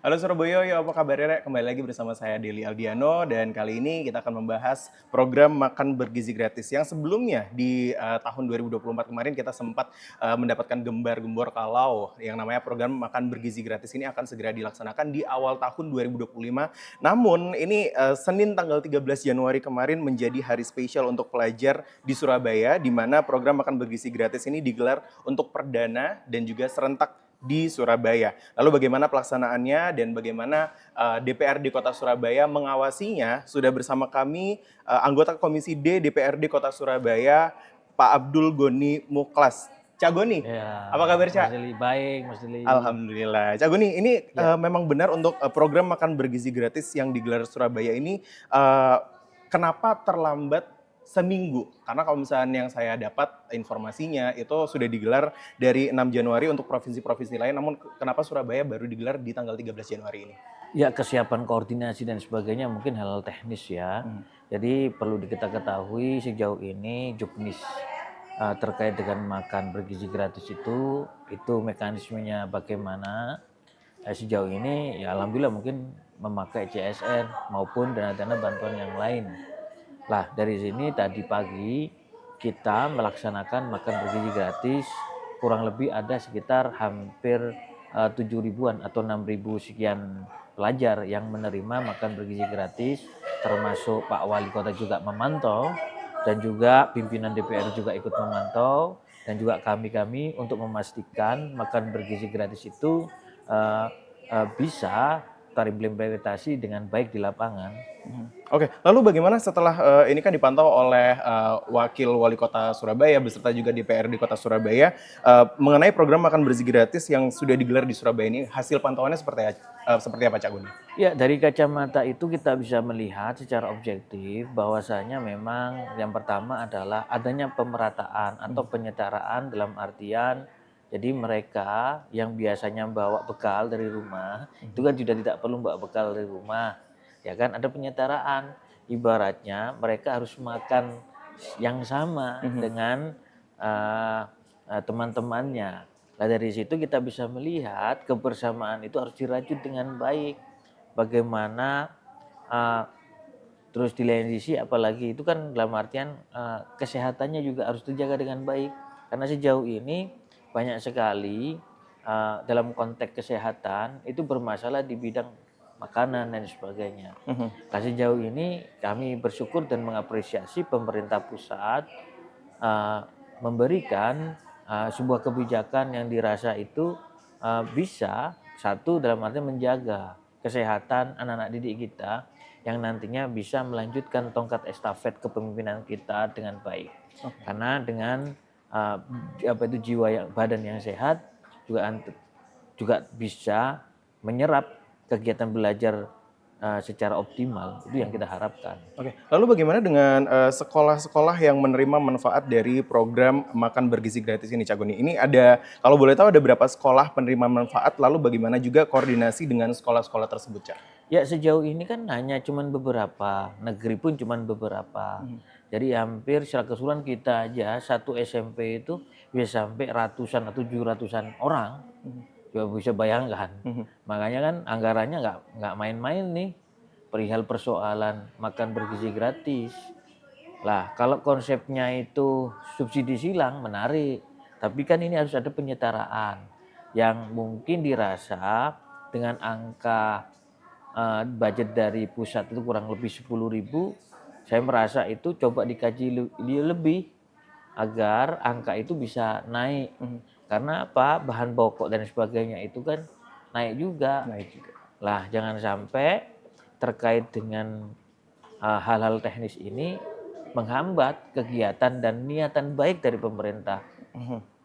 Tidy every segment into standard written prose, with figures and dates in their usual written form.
Halo Surabaya, apa kabarnya Rek? Kembali lagi bersama saya Deli Aldiano dan kali ini kita akan membahas program makan bergizi gratis yang sebelumnya di tahun 2024 kemarin kita sempat mendapatkan gembar-gembor kalau yang namanya program makan bergizi gratis ini akan segera dilaksanakan di awal tahun 2025. Namun ini Senin tanggal 13 Januari kemarin menjadi hari spesial untuk pelajar di Surabaya di mana program makan bergizi gratis ini digelar untuk perdana dan juga serentak di Surabaya. Lalu bagaimana pelaksanaannya dan bagaimana DPRD Kota Surabaya mengawasinya? Sudah bersama kami anggota Komisi D DPRD Kota Surabaya, Pak Abdul Goni Muklas. Cak Goni, Ya, apa kabar Mas Cak? Deli baik, Mas Deli. Alhamdulillah. Cak Goni, ini Ya, memang benar untuk program makan bergizi gratis yang digelar Surabaya ini eh, kenapa terlambat seminggu? Karena kalau misalnya yang saya dapat informasinya itu sudah digelar dari 6 Januari untuk provinsi-provinsi lain, namun kenapa Surabaya baru digelar di tanggal 13 Januari ini? ya kesiapan koordinasi dan sebagainya mungkin hal teknis ya. Jadi perlu kita ketahui sejauh ini juknis terkait dengan makan bergizi gratis itu mekanismenya bagaimana. Sejauh ini ya alhamdulillah mungkin memakai CSR maupun dana-dana bantuan yang lain. Lah dari sini tadi pagi kita melaksanakan makan bergizi gratis kurang lebih ada sekitar hampir 7 ribuan atau 6 ribu sekian pelajar yang menerima makan bergizi gratis, termasuk Pak Wali Kota juga memantau dan juga pimpinan DPR juga ikut memantau dan juga kami untuk memastikan makan bergizi gratis itu bisa terimplementasi dengan baik di lapangan. Oke, lalu bagaimana setelah ini kan dipantau oleh Wakil Wali Kota Surabaya beserta juga DPRD Kota Surabaya mengenai program makan bergizi gratis yang sudah digelar di Surabaya ini, hasil pantauannya seperti apa Cak Guni? Ya, dari kacamata itu kita bisa melihat secara objektif bahwasanya memang yang pertama adalah adanya pemerataan atau penyetaraan dalam artian jadi mereka yang biasanya bawa bekal dari rumah itu kan sudah tidak perlu bawa bekal dari rumah. Ya kan ada penyetaraan. Ibaratnya mereka harus makan yang sama dengan teman-temannya. Nah, dari situ kita bisa melihat kebersamaan itu harus dirajut dengan baik. Bagaimana terus di lain sisi apalagi itu kan dalam artian kesehatannya juga harus terjaga dengan baik. Karena sejauh ini banyak sekali dalam konteks kesehatan itu bermasalah di bidang makanan dan sebagainya. Nah, sejauh ini kami bersyukur dan mengapresiasi pemerintah pusat memberikan sebuah kebijakan yang dirasa itu bisa satu dalam arti menjaga kesehatan anak-anak didik kita yang nantinya bisa melanjutkan tongkat estafet kepemimpinan kita dengan baik. Karena dengan jiwa badan yang sehat juga bisa menyerap kegiatan belajar secara optimal. Itu yang kita harapkan. Oke, lalu bagaimana dengan sekolah-sekolah yang menerima manfaat dari program makan bergizi gratis ini Cak Guni? Ini ada, kalau boleh tahu ada berapa sekolah penerima manfaat, lalu bagaimana juga koordinasi dengan sekolah-sekolah tersebut Cak? Ya sejauh ini kan hanya cuman beberapa, negeri pun cuman beberapa. Jadi hampir secara keseluruhan kita aja satu SMP itu bisa sampai ratusan atau 700-an orang. Coba bisa bayangkan. Makanya kan anggarannya nggak main-main nih perihal persoalan makan bergizi gratis. Lah kalau konsepnya itu subsidi silang menarik. Tapi kan ini harus ada penyetaraan yang mungkin dirasa dengan angka budget dari pusat itu kurang lebih 10.000, saya merasa itu coba dikaji lebih agar angka itu bisa naik. Karena apa? Bahan pokok dan sebagainya itu kan naik juga. Lah jangan sampai terkait dengan hal-hal teknis ini menghambat kegiatan dan niatan baik dari pemerintah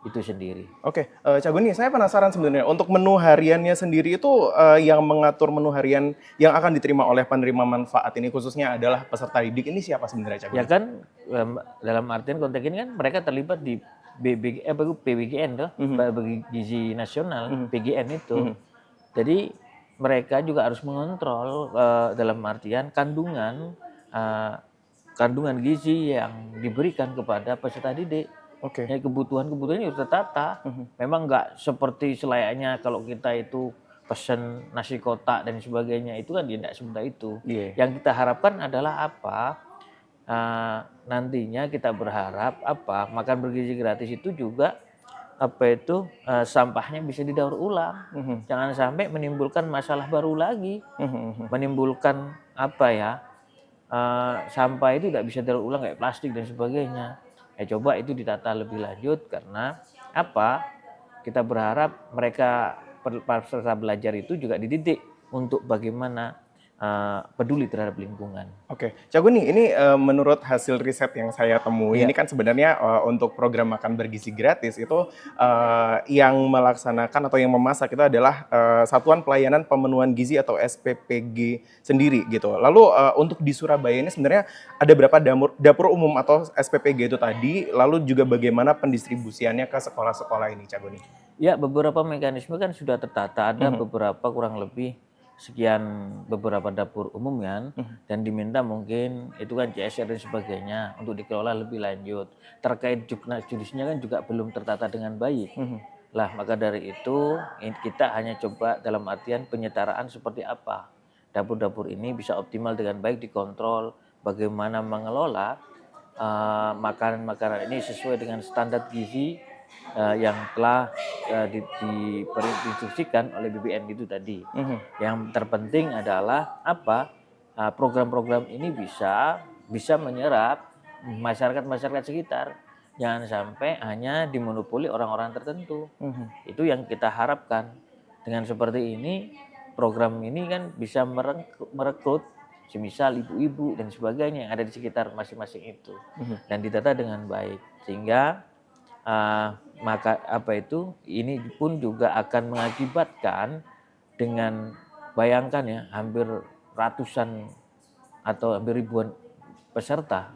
itu sendiri. Oke, Cak Guni, saya penasaran sebenarnya untuk menu hariannya sendiri itu yang mengatur menu harian yang akan diterima oleh penerima manfaat ini khususnya adalah peserta didik ini siapa sebenarnya Cak Guni? Ya kan dalam artian konteks ini kan mereka terlibat di PBGN tuh, bagi gizi nasional, PGN itu. Jadi mereka juga harus mengontrol dalam artian kandungan gizi yang diberikan kepada peserta didik. Ya, kebutuhannya harus tertata. Memang nggak seperti selayaknya kalau kita itu pesen nasi kotak dan sebagainya itu kan tidak semudah itu. Iya. Yang kita harapkan adalah apa? Nantinya kita berharap apa? Makan bergizi gratis itu juga sampahnya bisa didaur ulang. Jangan sampai menimbulkan masalah baru lagi. Menimbulkan sampah itu tidak bisa daur ulang kayak plastik dan sebagainya. Coba itu ditata lebih lanjut karena kita berharap mereka peserta belajar itu juga dididik untuk bagaimana peduli terhadap lingkungan. Oke, Cak Guni, ini menurut hasil riset yang saya temui, ini kan sebenarnya untuk program makan bergizi gratis itu yang melaksanakan atau yang memasak itu adalah Satuan Pelayanan Pemenuhan Gizi atau SPPG sendiri gitu. Lalu untuk di Surabaya ini sebenarnya ada berapa dapur umum atau SPPG itu tadi, lalu juga bagaimana pendistribusiannya ke sekolah-sekolah ini, Cak Guni? Ya, beberapa mekanisme kan sudah tertata, ada beberapa kurang lebih sekian beberapa dapur umum kan, dan diminta mungkin itu kan CSR dan sebagainya untuk dikelola lebih lanjut. Terkait judisnya kan juga belum tertata dengan baik. Lah maka dari itu kita hanya coba dalam artian penyetaraan seperti apa. Dapur-dapur ini bisa optimal dengan baik dikontrol, bagaimana mengelola makanan-makanan ini sesuai dengan standar gizi yang telah diinstruksikan oleh BPN itu tadi. Yang terpenting adalah program-program ini bisa menyerap masyarakat sekitar. Jangan sampai hanya dimonopoli orang-orang tertentu. Itu yang kita harapkan. Dengan seperti ini, program ini kan bisa merekrut semisal ibu-ibu dan sebagainya yang ada di sekitar masing-masing itu. Dan ditata dengan baik. Sehingga ini pun juga akan mengakibatkan dengan bayangkan ya hampir ratusan atau hampir ribuan peserta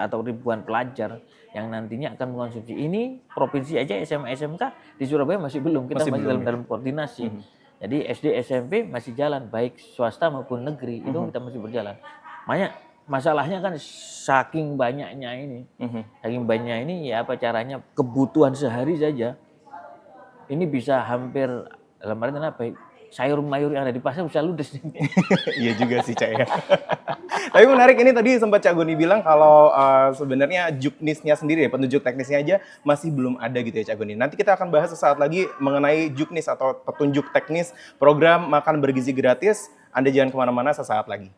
atau ribuan pelajar yang nantinya akan mengkonsumsi ini. Provinsi aja SMA SMK di Surabaya masih belum, kita masih dalam koordinasi. Jadi SD SMP masih jalan, baik swasta maupun negeri itu kita masih berjalan. Makanya masalahnya kan saking banyaknya ini, ya caranya kebutuhan sehari saja ini bisa hampir dalam artian sayur mayur yang ada di pasar bisa ludes. Iya juga sih Cak ya. Tapi menarik ini tadi sempat Cak Guni bilang kalau sebenarnya juknisnya sendiri ya, petunjuk teknisnya aja masih belum ada gitu ya Cak Guni. Nanti kita akan bahas sesaat lagi mengenai juknis atau petunjuk teknis program makan bergizi gratis. Anda jangan kemana-mana, sesaat lagi.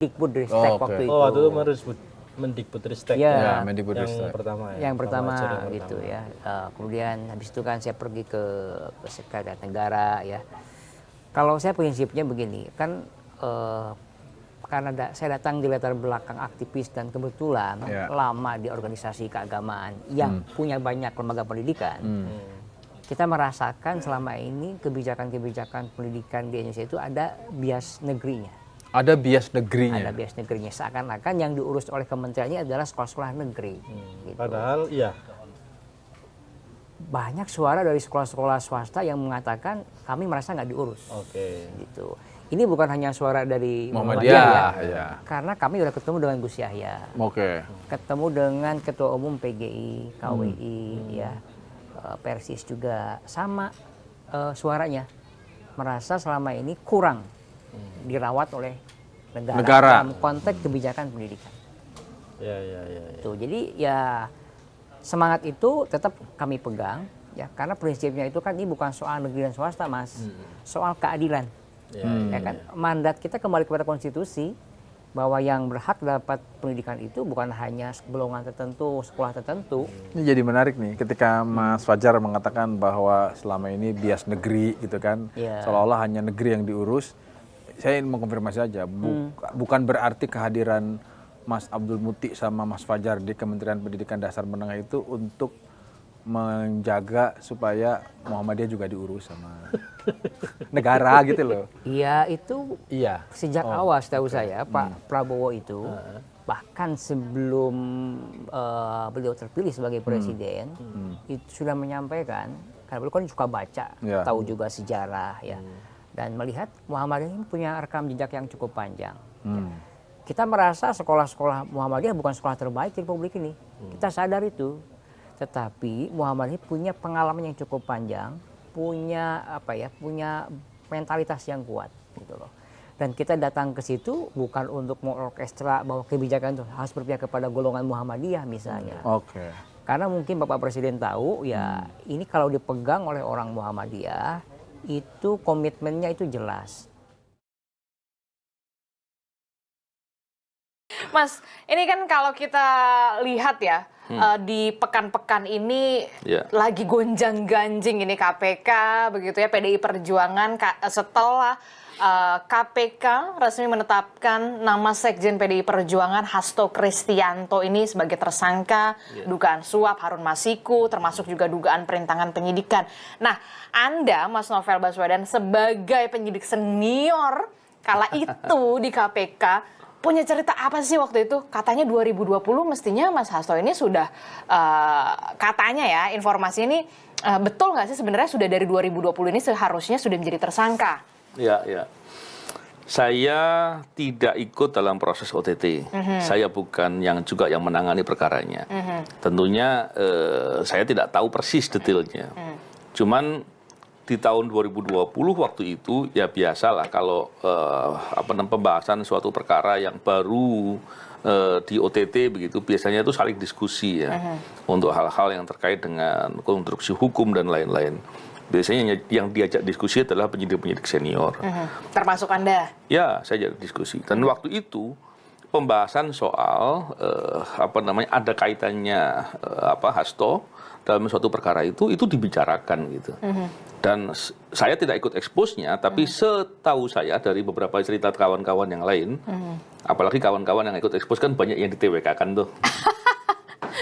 Dikbudristek waktu itu. Oh, waktu itu Mendikbudristek ya, yang pertama ya. Yang pertama gitu ya. Kemudian habis itu kan saya pergi ke Sekretariat Negara ya. Kalau saya prinsipnya begini, kan karena saya datang di latar belakang aktivis dan kebetulan lama di organisasi keagamaan yang punya banyak lembaga pendidikan. Kita merasakan selama ini kebijakan-kebijakan pendidikan di Indonesia itu ada bias negerinya. Ada bias negerinya. Ada bias negerinya. Seakan-akan yang diurus oleh kementerian ini adalah sekolah-sekolah negeri. Gitu. Padahal iya. Banyak suara dari sekolah-sekolah swasta yang mengatakan kami merasa nggak diurus. Oke. Gitu. Ini bukan hanya suara dari Muhammadiyah ya. Karena kami sudah ketemu dengan Gus Yahya. Oke. Ketemu dengan Ketua Umum PGI, KWI, ya, Persis juga sama suaranya. Merasa selama ini kurang dirawat oleh negara dalam konteks kebijakan pendidikan. Ya. Tuh, jadi ya semangat itu tetap kami pegang ya, karena prinsipnya itu kan ini bukan soal negeri dan swasta, Mas. Soal keadilan. Ya kan mandat kita kembali kepada konstitusi bahwa yang berhak dapat pendidikan itu bukan hanya golongan tertentu, sekolah tertentu. Ini jadi menarik nih ketika Mas Fajar mengatakan bahwa selama ini bias negeri gitu kan, seolah-olah hanya negeri yang diurus. Saya ingin mengkonfirmasi aja, bukan berarti kehadiran Mas Abdul Muti sama Mas Fajar di Kementerian Pendidikan Dasar Menengah itu untuk menjaga supaya Muhammadiyah juga diurus sama negara gitu loh. Iya, itu sejak awal setahu saya Pak Prabowo itu bahkan sebelum beliau terpilih sebagai presiden itu sudah menyampaikan karena beliau kan suka baca, tahu juga sejarah ya, dan melihat Muhammadiyah ini punya rekam jejak yang cukup panjang. Ya. Kita merasa sekolah-sekolah Muhammadiyah bukan sekolah terbaik di Republik ini, kita sadar itu. Tetapi Muhammadiyah punya pengalaman yang cukup panjang, punya punya mentalitas yang kuat gitu loh. Dan kita datang ke situ bukan untuk mengorkestra bahwa kebijakan itu harus berpihak kepada golongan Muhammadiyah misalnya. Oke. Karena mungkin Bapak Presiden tahu ya ini kalau dipegang oleh orang Muhammadiyah itu komitmennya itu jelas. Mas, ini kan kalau kita lihat ya di pekan-pekan ini lagi gonjang-ganjing ini KPK begitu ya, PDI Perjuangan setelah KPK resmi menetapkan nama Sekjen PDI Perjuangan Hasto Kristianto ini sebagai tersangka dugaan suap Harun Masiku, termasuk juga dugaan perintangan penyidikan. Nah, Anda Mas Novel Baswedan sebagai penyidik senior kala itu di KPK punya cerita apa sih waktu itu? Katanya 2020 mestinya Mas Hasto ini sudah katanya ya informasi ini betul nggak sih sebenarnya sudah dari 2020 ini seharusnya sudah menjadi tersangka? Ya. Saya tidak ikut dalam proses OTT. Saya bukan yang menangani perkaranya. Tentunya saya tidak tahu persis detailnya. Cuman di tahun 2020 waktu itu ya biasalah kalau pembahasan suatu perkara yang baru di OTT begitu biasanya itu saling diskusi ya untuk hal-hal yang terkait dengan konstruksi hukum dan lain-lain. Biasanya yang diajak diskusi adalah penyidik-penyidik senior. Termasuk Anda? Ya, saya ajak diskusi. Dan waktu itu pembahasan soal ada kaitannya Hasto dalam suatu perkara itu dibicarakan gitu. Dan saya tidak ikut expose-nya, tapi setahu saya dari beberapa cerita kawan-kawan yang lain, apalagi kawan-kawan yang ikut expose kan banyak yang di-TWK-kan tuh.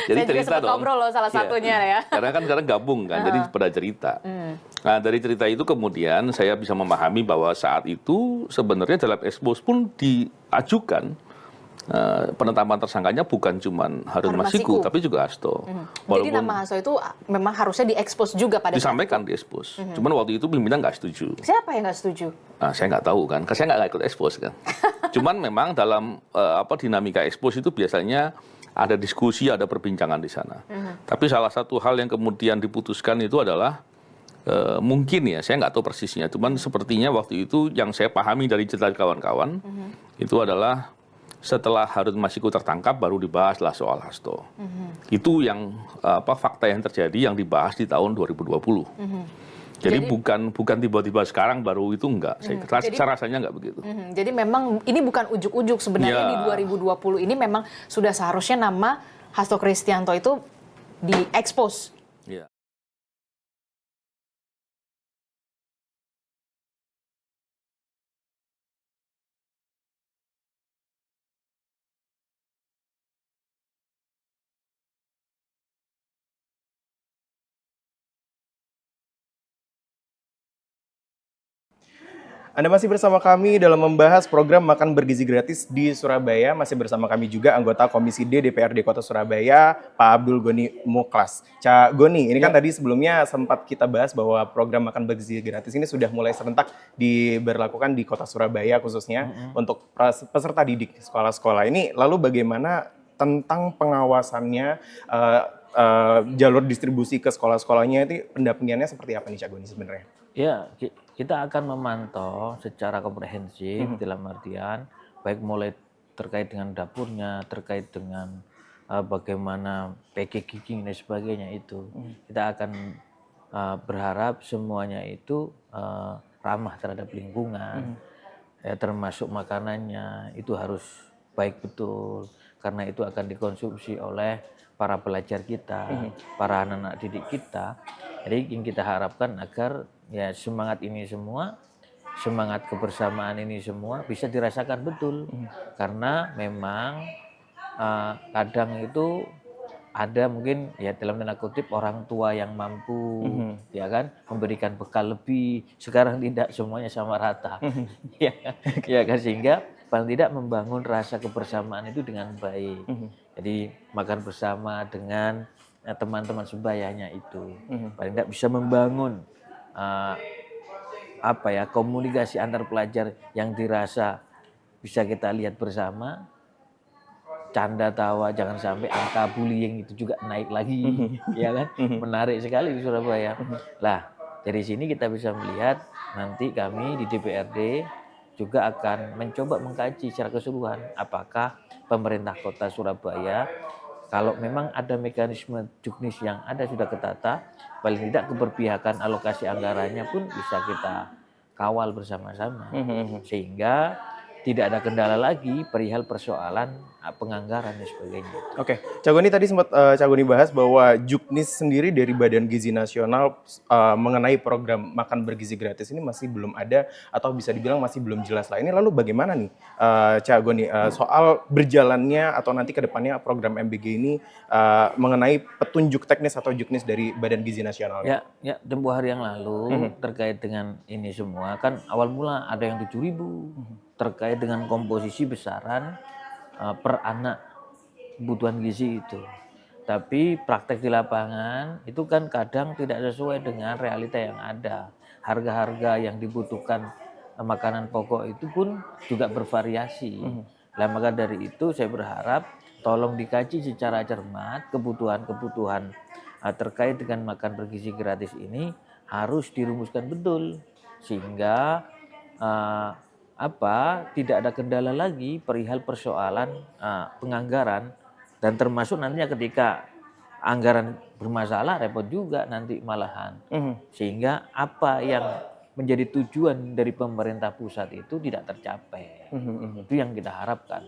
Jadi saya juga sempat ngobrol loh salah satunya ya. Karena kan sekarang gabung kan, jadi pada cerita. Nah dari cerita itu kemudian saya bisa memahami bahwa saat itu sebenarnya dalam expose pun diajukan penetapan tersangkanya bukan cuma Harun Masiku, tapi juga Hasto. Jadi nama Hasto itu memang harusnya diekspos juga pada disampaikan diekspos. Cuman waktu itu pimpinan nggak setuju. Siapa yang nggak setuju? Nah, saya nggak tahu kan, karena saya nggak ikut ekspos kan. Cuman memang dalam dinamika ekspos itu biasanya ada diskusi, ada perbincangan di sana. Tapi salah satu hal yang kemudian diputuskan itu adalah mungkin ya, saya nggak tahu persisnya. Cuman sepertinya waktu itu yang saya pahami dari cerita kawan-kawan itu adalah setelah Harun Masiku tertangkap baru dibahaslah soal Hasto. Itu yang fakta yang terjadi yang dibahas di tahun 2020. Jadi bukan tiba-tiba sekarang baru itu enggak. Saya rasanya enggak begitu. Jadi memang ini bukan ujuk-ujuk sebenarnya di 2020 ini memang sudah seharusnya nama Hasto Kristianto itu diekspos. Ya. Anda masih bersama kami dalam membahas program makan bergizi gratis di Surabaya. Masih bersama kami juga anggota Komisi D DPRD Kota Surabaya, Pak Abdul Goni Muklas. Cak Goni, ini kan tadi sebelumnya sempat kita bahas bahwa program makan bergizi gratis ini sudah mulai serentak diberlakukan di Kota Surabaya khususnya untuk peserta didik sekolah-sekolah ini. Lalu bagaimana tentang pengawasannya, jalur distribusi ke sekolah-sekolahnya itu pendampingannya seperti apa nih Cak Goni sebenarnya? Ya, kita akan memantau secara komprehensif dalam artian baik mulai terkait dengan dapurnya, terkait dengan bagaimana packaging dan sebagainya itu. Kita akan berharap semuanya itu ramah terhadap lingkungan, ya, termasuk makanannya itu harus baik betul karena itu akan dikonsumsi oleh para pelajar kita, para anak-anak didik kita. Jadi yang kita harapkan agar ya semangat ini semua, semangat kebersamaan ini semua bisa dirasakan betul. Karena memang kadang itu ada mungkin ya dalam tanda kutip orang tua yang mampu ya kan memberikan bekal lebih. Sekarang tidak semuanya sama rata. ya kan sehingga paling tidak membangun rasa kebersamaan itu dengan baik. Jadi makan bersama dengan teman-teman sebayanya itu. Paling tidak bisa membangun komunikasi antar pelajar yang dirasa bisa kita lihat bersama, canda tawa, jangan sampai angka bullying itu juga naik lagi, ya kan? Menarik sekali di Surabaya. Lah, dari sini kita bisa melihat nanti kami di DPRD juga akan mencoba mengkaji secara keseluruhan apakah pemerintah Kota Surabaya kalau memang ada mekanisme juknis yang ada sudah ketata, paling tidak keberpihakan alokasi anggarannya pun bisa kita kawal bersama-sama sehingga tidak ada kendala lagi perihal persoalan penganggaran dan sebagainya. Oke, Cagoni tadi sempat Cagoni bahas bahwa Juknis sendiri dari Badan Gizi Nasional mengenai program makan bergizi gratis ini masih belum ada atau bisa dibilang masih belum jelas lah. Ini lalu bagaimana nih Cagoni soal berjalannya atau nanti ke depannya program MBG ini mengenai petunjuk teknis atau Juknis dari Badan Gizi Nasional? Ya, tempoh hari yang lalu terkait dengan ini semua kan awal mula ada yang 7.000 terkait dengan komposisi besaran per anak kebutuhan gizi itu. Tapi praktek di lapangan itu kan kadang tidak sesuai dengan realita yang ada. Harga-harga yang dibutuhkan makanan pokok itu pun juga bervariasi. Nah, maka dari itu saya berharap tolong dikaji secara cermat kebutuhan-kebutuhan terkait dengan makan bergizi gratis ini harus dirumuskan betul sehingga tidak ada kendala lagi perihal persoalan penganggaran dan termasuk nantinya ketika anggaran bermasalah repot juga nanti malahan sehingga apa yang menjadi tujuan dari pemerintah pusat itu tidak tercapai. Itu yang kita harapkan.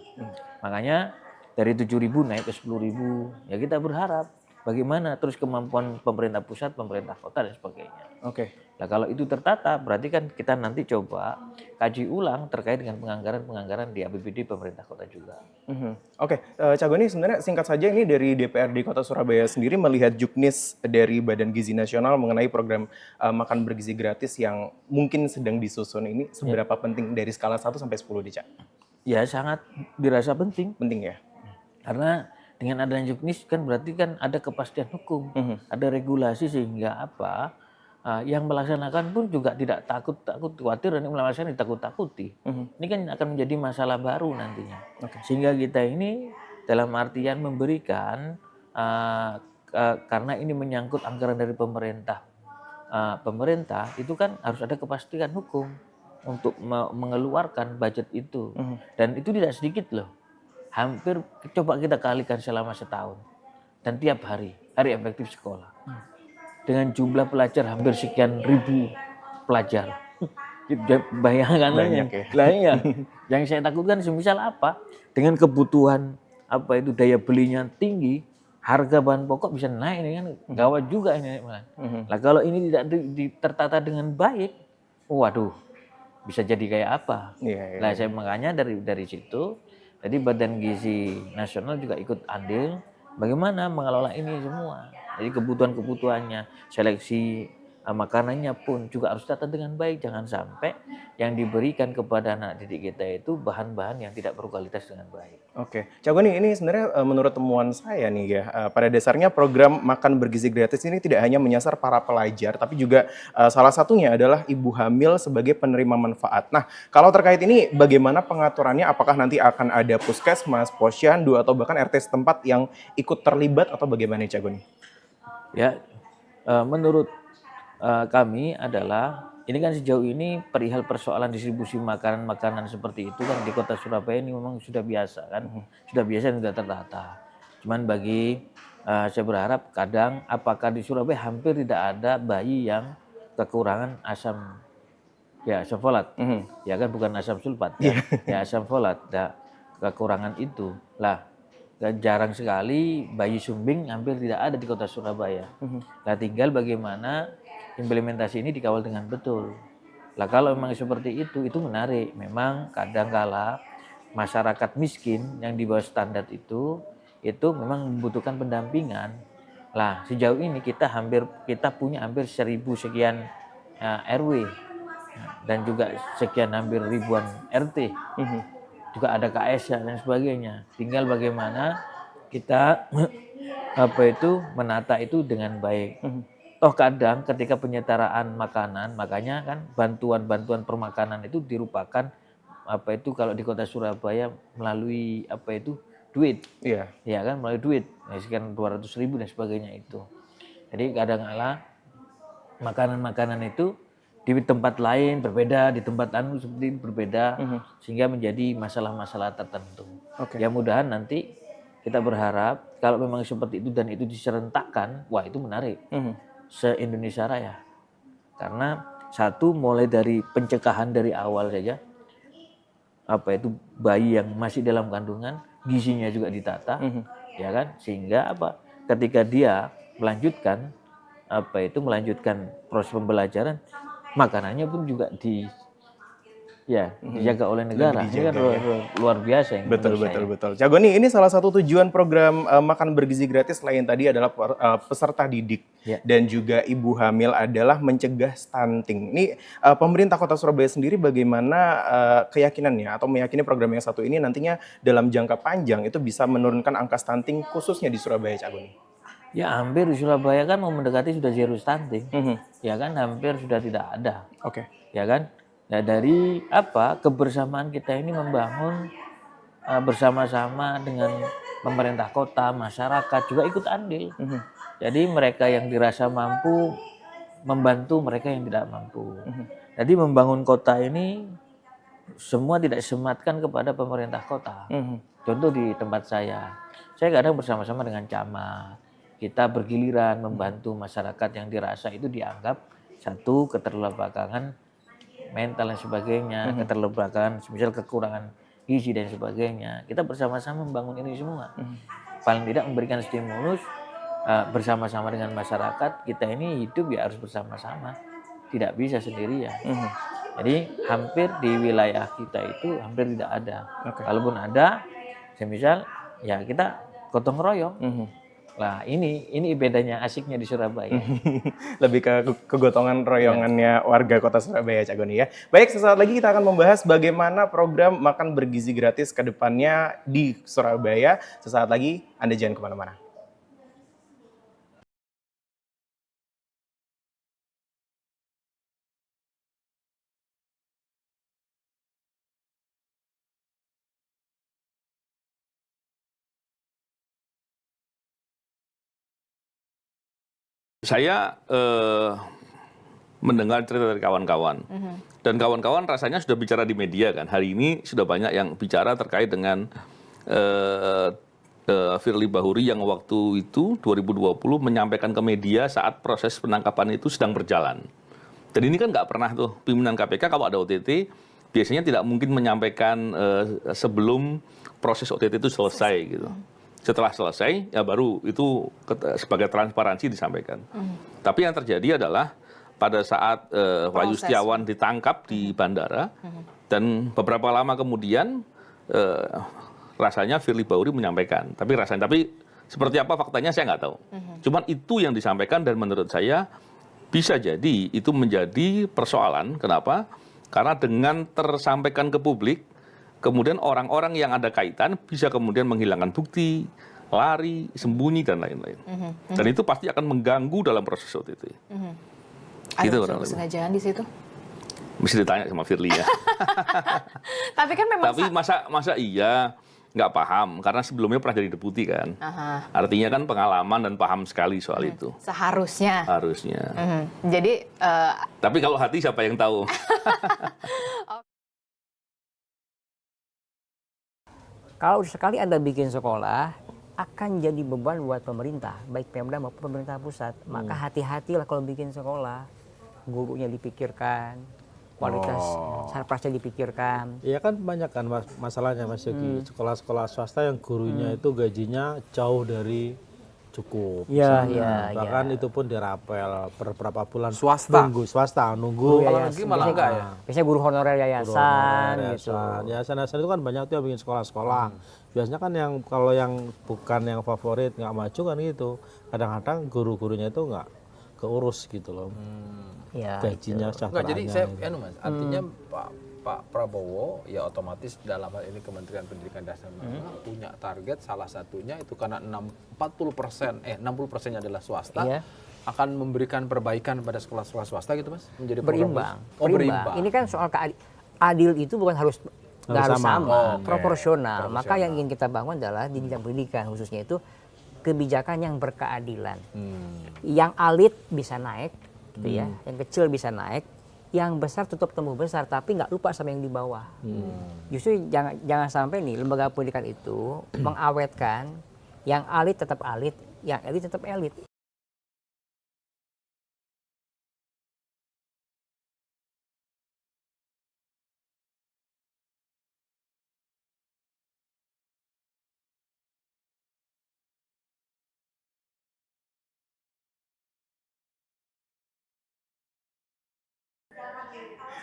Makanya dari 7.000 naik ke 10.000 ya kita berharap bagaimana terus kemampuan pemerintah pusat, pemerintah kota dan sebagainya. Oke. Nah kalau itu tertata berarti kan kita nanti coba kaji ulang terkait dengan penganggaran di APBD pemerintah kota juga. Oke, Cagoni sebenarnya singkat saja ini dari DPRD Kota Surabaya sendiri melihat Juknis dari Badan Gizi Nasional mengenai program makan bergizi gratis yang mungkin sedang disusun ini seberapa penting dari skala 1 sampai 10 nih, Cak? Ya sangat dirasa penting. Penting ya? Karena dengan adanya Juknis kan berarti kan ada kepastian hukum, ada regulasi sehingga yang melaksanakan pun juga tidak takut khawatir dan yang melaksanakan ditakut-takuti. Ini kan akan menjadi masalah baru nantinya. Sehingga kita ini dalam artian memberikan karena ini menyangkut anggaran dari pemerintah. Pemerintah itu kan harus ada kepastian hukum untuk mengeluarkan budget itu. Dan itu tidak sedikit loh. Hampir coba kita kalikan selama setahun. Dan tiap hari efektif sekolah. Dengan jumlah pelajar hampir sekian ribu pelajar. Bayangkan aja. Lah iya. Yang saya takutkan semisal apa? Dengan kebutuhan daya belinya tinggi, harga bahan pokok bisa naik ini kan gawat juga ini. Nah, kalau ini tidak tertata dengan baik, waduh, bisa jadi kayak apa? Nah, saya makanya dari situ jadi Badan Gizi Nasional juga ikut andil bagaimana mengelola ini semua. Jadi kebutuhannya, seleksi makanannya pun juga harus ditata dengan baik. Jangan sampai yang diberikan kepada anak didik kita itu bahan-bahan yang tidak berkualitas dengan baik. Oke, Cagoni ini sebenarnya menurut temuan saya nih ya, pada dasarnya program makan bergizi gratis ini tidak hanya menyasar para pelajar, tapi juga salah satunya adalah ibu hamil sebagai penerima manfaat. Nah, kalau terkait ini bagaimana pengaturannya? Apakah nanti akan ada puskesmas, posyandu, atau bahkan RT setempat yang ikut terlibat atau bagaimana Cagoni? Ya, menurut kami adalah ini kan sejauh ini perihal persoalan distribusi makanan seperti itu kan di Kota Surabaya ini memang sudah biasa kan, sudah biasa dan sudah tertata. Cuman saya berharap kadang apakah di Surabaya hampir tidak ada bayi yang kekurangan asam folat, ya kan bukan asam sulfat ya asam folat, kekurangan itu lah. Jarang sekali bayi sumbing hampir tidak ada di Kota Surabaya. Nah, tinggal bagaimana implementasi ini dikawal dengan betul. Lah kalau memang seperti itu menarik. Memang kadangkala masyarakat miskin yang di bawah standar itu memang membutuhkan pendampingan. Lah sejauh ini kita punya hampir 1.000 sekian RW dan juga sekian hampir ribuan RT. Juga ada KS dan sebagainya. Tinggal bagaimana kita menata itu dengan baik. Toh kadang ketika penyetaraan makanan, makanya kan bantuan-bantuan permakanan itu dirupakan kalau di kota Surabaya melalui duit. Iya. Ya kan, melalui duit. Sekian 200.000 dan sebagainya itu. Jadi kadang-kala makanan-makanan itu di tempat lain berbeda, di tempat seperti berbeda, sehingga menjadi masalah-masalah tertentu. Ya mudahan nanti kita berharap kalau memang seperti itu dan itu diserentakkan, wah itu menarik. Se-Indonesia Raya. Karena satu, mulai dari pencegahan dari awal saja, bayi yang masih dalam kandungan, gizinya juga ditata, ya kan, sehingga ketika dia melanjutkan proses pembelajaran, makanannya pun juga dijaga oleh negara. Ini kan luar biasa yang Betul. Cagoni, ini salah satu tujuan program makan bergizi gratis selain tadi adalah peserta didik dan juga ibu hamil adalah mencegah stunting. Ini pemerintah Kota Surabaya sendiri bagaimana keyakinannya atau meyakini program yang satu ini nantinya dalam jangka panjang itu bisa menurunkan angka stunting khususnya di Surabaya, Cagoni? Ya hampir di Surabaya kan mau mendekati sudah zero stunting, ya kan, hampir sudah tidak ada. Ya kan. Nah dari kebersamaan kita ini membangun bersama-sama dengan pemerintah kota, masyarakat juga ikut andil. Jadi mereka yang dirasa mampu membantu mereka yang tidak mampu. Jadi membangun kota ini semua tidak disematkan kepada pemerintah kota. Contoh di tempat saya kadang bersama-sama dengan camat, kita bergiliran membantu masyarakat yang dirasa itu dianggap satu keterbelakangan mental dan sebagainya, keterbelakangan, misal kekurangan gizi dan sebagainya. Kita bersama-sama membangun ini semua. Paling tidak memberikan stimulus bersama-sama dengan masyarakat. Kita ini hidup ya harus bersama-sama, tidak bisa sendirian. Jadi hampir di wilayah kita itu hampir tidak ada. Kalaupun ada, semisal ya kita gotong royong. Nah ini bedanya asiknya di Surabaya. Lebih ke kegotongan royongannya warga Kota Surabaya, Cagoni ya. Baik, sesaat lagi kita akan membahas bagaimana program makan bergizi gratis ke depannya di Surabaya. Sesaat lagi, Anda jangan kemana-mana. Saya mendengar cerita dari kawan-kawan, dan kawan-kawan rasanya sudah bicara di media kan. Hari ini sudah banyak yang bicara terkait dengan Firly Bahuri yang waktu itu 2020 menyampaikan ke media saat proses penangkapan itu sedang berjalan. Dan ini kan nggak pernah tuh pimpinan KPK kalau ada OTT biasanya tidak mungkin menyampaikan sebelum proses OTT itu selesai gitu. Setelah selesai, ya baru itu sebagai transparansi disampaikan. Tapi yang terjadi adalah pada saat Wahyu Setiawan ditangkap di bandara, dan beberapa lama kemudian rasanya Firly Bahuri menyampaikan. Tapi seperti apa faktanya saya nggak tahu. Cuman itu yang disampaikan, dan menurut saya bisa jadi itu menjadi persoalan. Kenapa? Karena dengan tersampaikan ke publik, kemudian orang-orang yang ada kaitan bisa kemudian menghilangkan bukti, lari, sembunyi, dan lain-lain. Dan itu pasti akan mengganggu dalam proses OTT. Ada kesengajaan di situ? Mesti ditanya sama Firly ya. Tapi kan memang... Tapi masa iya nggak paham? Karena sebelumnya pernah jadi deputi kan. Artinya kan pengalaman dan paham sekali soal itu. Seharusnya. Harusnya. Jadi... Tapi kalau hati siapa yang tahu? Kalau sekali Anda bikin sekolah, akan jadi beban buat pemerintah, baik Pemda maupun pemerintah pusat. Maka hati-hatilah kalau bikin sekolah. Gurunya dipikirkan, kualitas sarprasnya dipikirkan. Iya kan banyak kan masalahnya Mas Yogi. Sekolah-sekolah swasta yang gurunya itu gajinya jauh dari cukup. Bahkan itu pun dirapel beberapa bulan. Nunggu. Kalau negeri malah enggak ya? Biasanya guru honorer yayasan gitu. Yayasan itu kan banyak tuh yang bikin sekolah-sekolah. Biasanya kan yang kalau yang bukan yang favorit nggak maju kan gitu. Kadang-kadang guru-gurunya itu nggak keurus gitu loh. Gajinya, Enggak, jadi saya Mas, artinya Pak Prabowo ya otomatis dalam hal ini Kementerian Pendidikan dan Menengah punya target salah satunya itu karena 60% adalah swasta akan memberikan perbaikan pada sekolah-sekolah swasta gitu Mas menjadi berimbang. Berimbang. Ini kan soal adil itu bukan harus sama, proporsional. Maka yang ingin kita bangun adalah di bidang pendidikan khususnya itu kebijakan yang berkeadilan. Yang elit bisa naik, gitu ya. Yang kecil bisa naik, yang besar tetap tumbuh besar, tapi nggak lupa sama yang di bawah. Justru jangan sampai nih lembaga pendidikan itu mengawetkan yang elit tetap elit, yang elit tetap elit.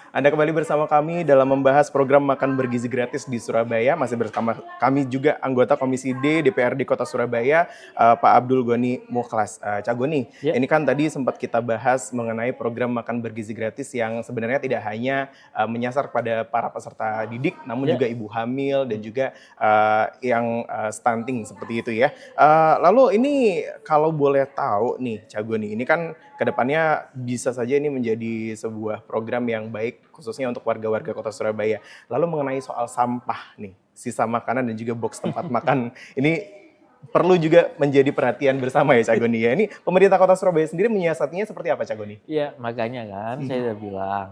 Anda kembali bersama kami dalam membahas program makan bergizi gratis di Surabaya. Masih bersama kami juga anggota Komisi D DPRD Kota Surabaya, Pak Abdul Goni Mukhlas. Cak Goni, ini kan tadi sempat kita bahas mengenai program makan bergizi gratis yang sebenarnya tidak hanya menyasar pada para peserta didik, namun juga ibu hamil dan juga yang stunting seperti itu ya. Lalu ini kalau boleh tahu nih, Cak Goni, ini kan kedepannya bisa saja ini menjadi sebuah program yang baik khususnya untuk warga-warga Kota Surabaya. Lalu mengenai soal sampah nih, sisa makanan dan juga box tempat makan ini perlu juga menjadi perhatian bersama ya Cak Goni ya. Ini pemerintah Kota Surabaya sendiri menyiasatinya seperti apa Cak Goni? Iya, makanya kan saya udah bilang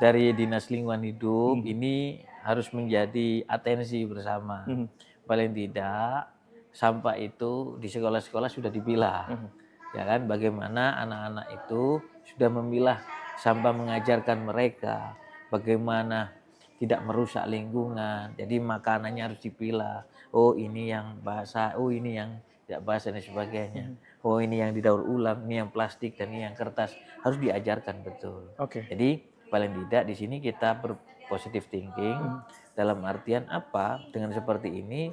dari Dinas Lingkungan Hidup ini harus menjadi atensi bersama. Paling tidak sampah itu di sekolah-sekolah sudah dipilah. Ya kan, bagaimana anak-anak itu sudah memilah sampah, mengajarkan mereka bagaimana tidak merusak lingkungan. Jadi makanannya harus dipilah. Oh ini yang basah, oh ini yang tidak basah dan sebagainya. Oh ini yang didaur ulang, ini yang plastik dan ini yang kertas. Harus diajarkan betul. Jadi paling tidak di sini kita berpositif thinking dalam artian apa? Dengan seperti ini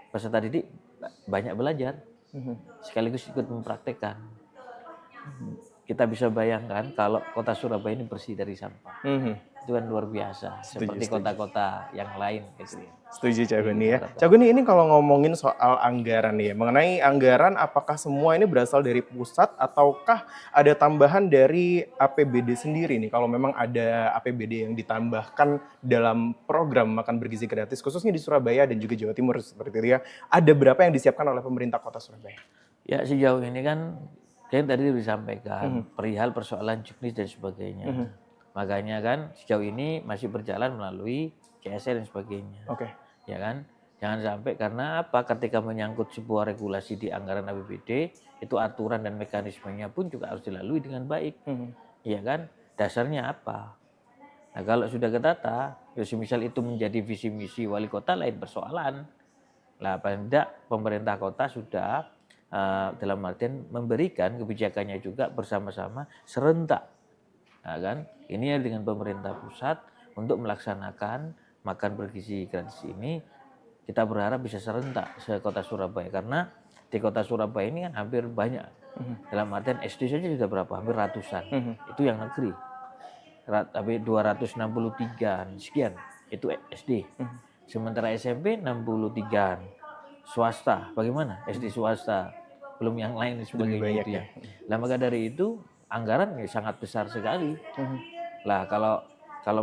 peserta didik banyak belajar. Sekaligus ikut mempraktekkan. Kita bisa bayangkan kalau Kota Surabaya ini bersih dari sampah. Itu kan luar biasa. Seperti kota-kota yang lain gitu ya. Setuju Cak Goni ya. Cak Goni, ini kalau ngomongin soal anggaran nih ya, mengenai anggaran apakah semua ini berasal dari pusat ataukah ada tambahan dari APBD sendiri nih? Kalau memang ada APBD yang ditambahkan dalam program makan bergizi gratis khususnya di Surabaya dan juga Jawa Timur seperti itu ya, ada berapa yang disiapkan oleh pemerintah Kota Surabaya? Ya sejauh ini kan kayak tadi disampaikan perihal persoalan juknis dan sebagainya. Makanya kan sejauh ini masih berjalan melalui CSR dan sebagainya. Ya kan? Jangan sampai karena apa? Ketika menyangkut sebuah regulasi di anggaran APBD, itu aturan dan mekanismenya pun juga harus dilalui dengan baik. Ya kan? Dasarnya apa? Nah, kalau sudah ketata, ya misal itu menjadi visi misi wali kota lain persoalan. Lah paling tidak pemerintah kota sudah dalam artian memberikan kebijakannya juga bersama-sama serentak. Nah, kan? Ini dengan pemerintah pusat untuk melaksanakan makan bergizi gratis ini, kita berharap bisa serentak se Kota Surabaya karena di Kota Surabaya ini kan hampir banyak. Dalam artian SD saja sudah berapa? Hampir ratusan. Itu yang negeri. Tapi 263 sekian itu SD. Sementara SMP 63 swasta. Bagaimana? SD swasta. Belum yang lain sebagainya itu ya. Nah, maka dari itu anggaran ya sangat besar sekali. Lah kalau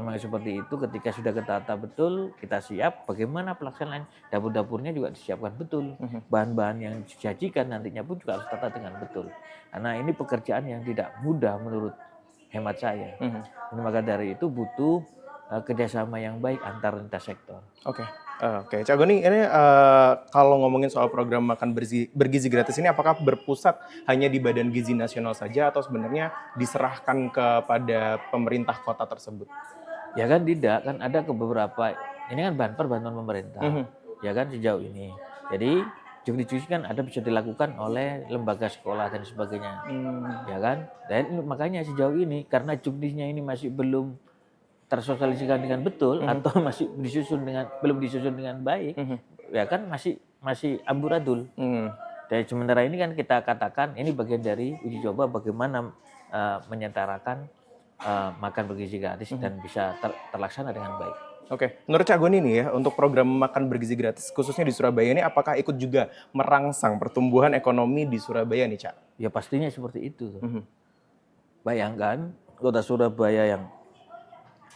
memang seperti itu ketika sudah ketata betul, kita siap bagaimana pelaksanaan dapur-dapurnya juga disiapkan betul. Bahan-bahan yang disajikan nantinya pun juga harus tertata dengan betul. Karena ini pekerjaan yang tidak mudah menurut hemat saya. Maka dari itu butuh kerjasama yang baik antar lintas sektor. Oke, Cak Goni, ini kalau ngomongin soal program makan bergizi gratis ini apakah berpusat hanya di Badan Gizi Nasional saja atau sebenarnya diserahkan kepada pemerintah kota tersebut? Ya kan tidak, kan ada ke beberapa, ini kan bantuan pemerintah, ya kan sejauh ini. Jadi juknis kan ada bisa dilakukan oleh lembaga sekolah dan sebagainya, ya kan. Dan makanya sejauh ini karena juknisnya ini masih belum tersosialisasikan dengan betul atau masih belum disusun dengan baik, ya kan masih amburadul. Dan sementara ini kan kita katakan ini bagian dari uji coba bagaimana menyetarakan makan bergizi gratis dan bisa terlaksana dengan baik. Oke, menurut Cak Goni nih ya, untuk program makan bergizi gratis khususnya di Surabaya ini apakah ikut juga merangsang pertumbuhan ekonomi di Surabaya nih, Cak? Ya pastinya seperti itu. Bayangkan kota Surabaya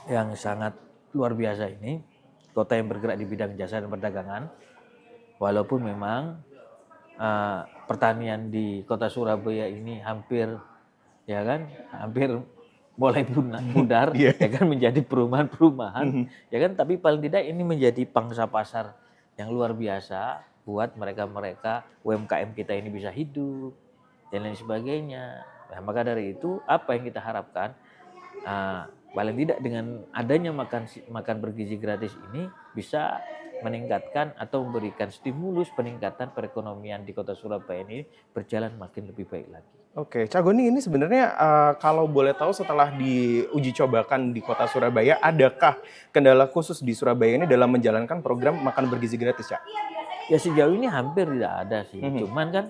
yang sangat luar biasa ini, kota yang bergerak di bidang jasa dan perdagangan, walaupun memang pertanian di kota Surabaya ini hampir mulai pudar, ya kan, menjadi perumahan-perumahan, ya kan, tapi paling tidak ini menjadi pangsa pasar yang luar biasa buat mereka-mereka UMKM kita ini bisa hidup dan lain sebagainya. Nah, maka dari itu apa yang kita harapkan, paling tidak dengan adanya makan bergizi gratis ini bisa meningkatkan atau memberikan stimulus peningkatan perekonomian di kota Surabaya ini berjalan makin lebih baik lagi. Oke, Cak Goni ini sebenarnya kalau boleh tahu setelah diuji cobakan di kota Surabaya, adakah kendala khusus di Surabaya ini dalam menjalankan program makan bergizi gratis, Cak? Ya sejauh ini hampir tidak ada sih, cuman kan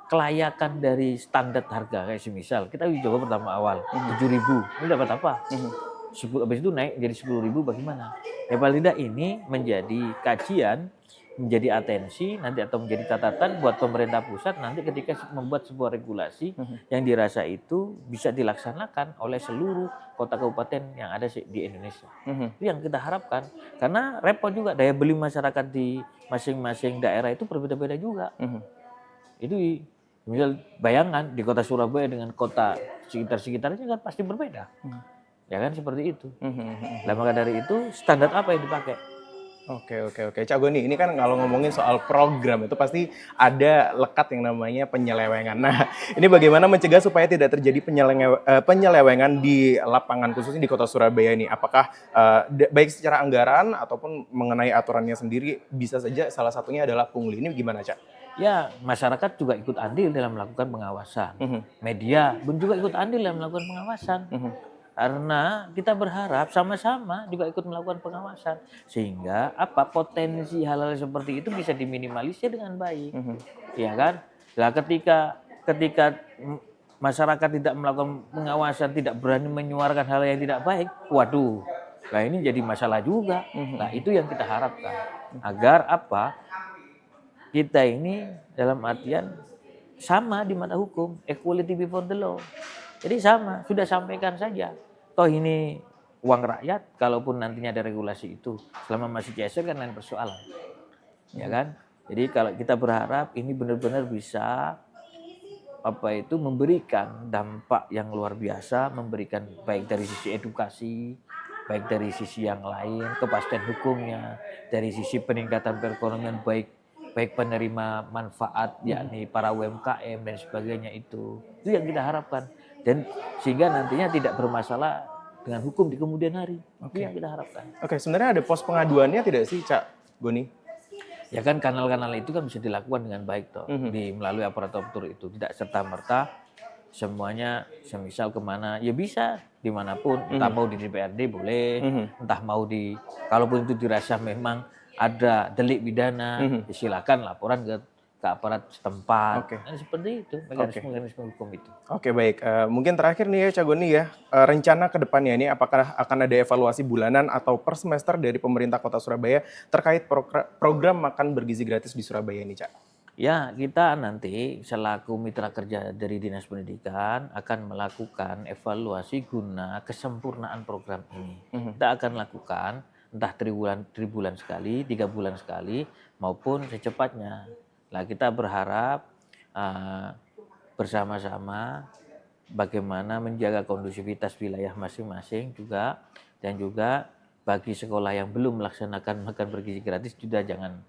kelayakan dari standar harga, kayak semisal kita uji coba pertama awal 7.000, ini dapat apa? Habis itu naik jadi 10.000, bagaimana? Ya paling tidak ini menjadi kajian, menjadi atensi nanti atau menjadi catatan buat pemerintah pusat nanti ketika membuat sebuah regulasi yang dirasa itu bisa dilaksanakan oleh seluruh kota kabupaten yang ada di Indonesia. Itu yang kita harapkan, karena repot juga daya beli masyarakat di masing-masing daerah itu berbeda-beda juga. Itu misal bayangkan di kota Surabaya dengan kota sekitar-sekitarnya kan pasti berbeda. Ya kan seperti itu. Nah, maka dari itu standar apa yang dipakai? Oke. Cak Goni, ini kan kalau ngomongin soal program itu pasti ada lekat yang namanya penyelewengan. Nah, ini bagaimana mencegah supaya tidak terjadi penyelewengan di lapangan khususnya di kota Surabaya ini? Apakah baik secara anggaran ataupun mengenai aturannya sendiri bisa saja salah satunya adalah pungli. Ini gimana, Cak? Ya, masyarakat juga ikut andil dalam melakukan pengawasan. Media pun juga ikut andil dalam melakukan pengawasan. Karena kita berharap sama-sama juga ikut melakukan pengawasan. Sehingga potensi hal-hal seperti itu bisa diminimalisir dengan baik. Ya kan? Nah, ketika masyarakat tidak melakukan pengawasan, tidak berani menyuarakan hal yang tidak baik, waduh, nah ini jadi masalah juga. Nah, itu yang kita harapkan. Agar kita ini dalam artian sama di mata hukum, equality before the law. Jadi sama, sudah sampaikan saja. Toh ini uang rakyat, kalaupun nantinya ada regulasi itu, selama masih CSR kan lain persoalan. Ya kan? Jadi kalau kita berharap ini benar-benar bisa memberikan dampak yang luar biasa, memberikan baik dari sisi edukasi, baik dari sisi yang lain, kepastian hukumnya, dari sisi peningkatan perekonomian baik penerima manfaat yakni para UMKM dan sebagainya itu yang kita harapkan, dan sehingga nantinya tidak bermasalah dengan hukum di kemudian hari. Itu yang kita harapkan. Oke, sebenarnya ada pos pengaduannya tidak sih, Cak Goni? Ya kan, kanal-kanal itu kan bisa dilakukan dengan baik toh, melalui aparatur itu, tidak serta-merta semuanya semisal kemana, ya bisa dimanapun, entah mau di DPRD boleh, entah mau kalaupun itu dirasa memang ada delik pidana, silakan laporan ke aparat setempat. Nah, seperti itu mekanisme hukum itu. Oke, baik. Mungkin terakhir nih ya, Cak Goni ya, rencana ke depannya ini apakah akan ada evaluasi bulanan atau per semester dari pemerintah Kota Surabaya terkait program makan bergizi gratis di Surabaya ini, Cak? Ya, kita nanti selaku mitra kerja dari Dinas Pendidikan akan melakukan evaluasi guna kesempurnaan program ini. Kita akan lakukan entah 3 bulan sekali, 3 bulan sekali, maupun secepatnya. Nah, kita berharap bersama-sama bagaimana menjaga kondusivitas wilayah masing-masing juga, dan juga bagi sekolah yang belum melaksanakan makan bergizi gratis juga jangan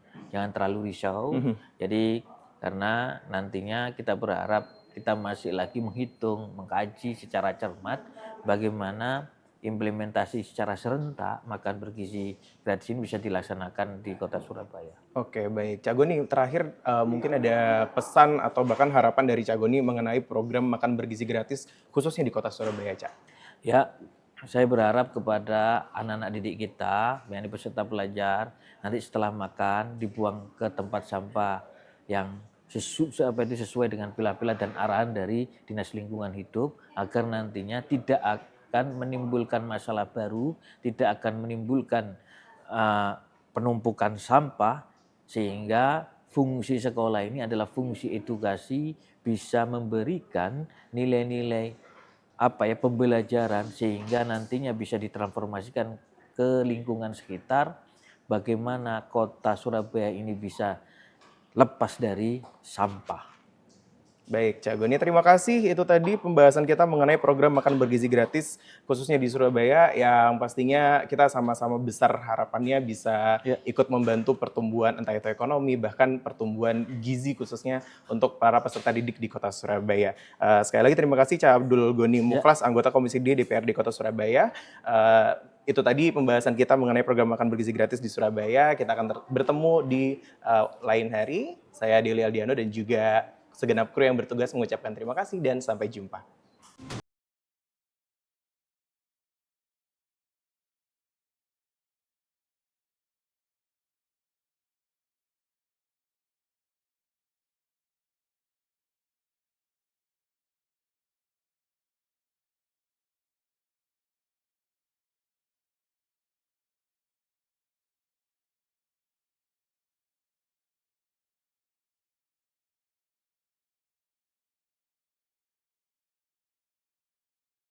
terlalu risau. Jadi karena nantinya kita berharap kita masih lagi menghitung, mengkaji secara cermat bagaimana implementasi secara serentak makan bergizi gratis ini bisa dilaksanakan di Kota Surabaya. Oke, baik. Cak Goni, terakhir mungkin ada pesan atau bahkan harapan dari Cak Goni mengenai program makan bergizi gratis khususnya di Kota Surabaya, Cak? Ya, saya berharap kepada anak-anak didik kita, yakni peserta pelajar, nanti setelah makan dibuang ke tempat sampah yang sesuai dengan pilah-pilah dan arahan dari Dinas Lingkungan Hidup, agar nantinya tidak akan menimbulkan masalah baru, tidak akan menimbulkan penumpukan sampah, sehingga fungsi sekolah ini adalah fungsi edukasi, bisa memberikan nilai-nilai pembelajaran sehingga nantinya bisa ditransformasikan ke lingkungan sekitar, bagaimana kota Surabaya ini bisa lepas dari sampah. Baik, Cak Goni, terima kasih. Itu tadi pembahasan kita mengenai program makan bergizi gratis, khususnya di Surabaya, yang pastinya kita sama-sama besar harapannya bisa ikut membantu pertumbuhan, entah itu ekonomi, bahkan pertumbuhan gizi khususnya untuk para peserta didik di Kota Surabaya. Sekali lagi terima kasih Cak Abdul Goni Mukhlas, anggota Komisi D DPRD Kota Surabaya. Itu tadi pembahasan kita mengenai program makan bergizi gratis di Surabaya. Kita akan bertemu di lain hari. Saya Deli Aldiano dan juga segenap kru yang bertugas mengucapkan terima kasih dan sampai jumpa.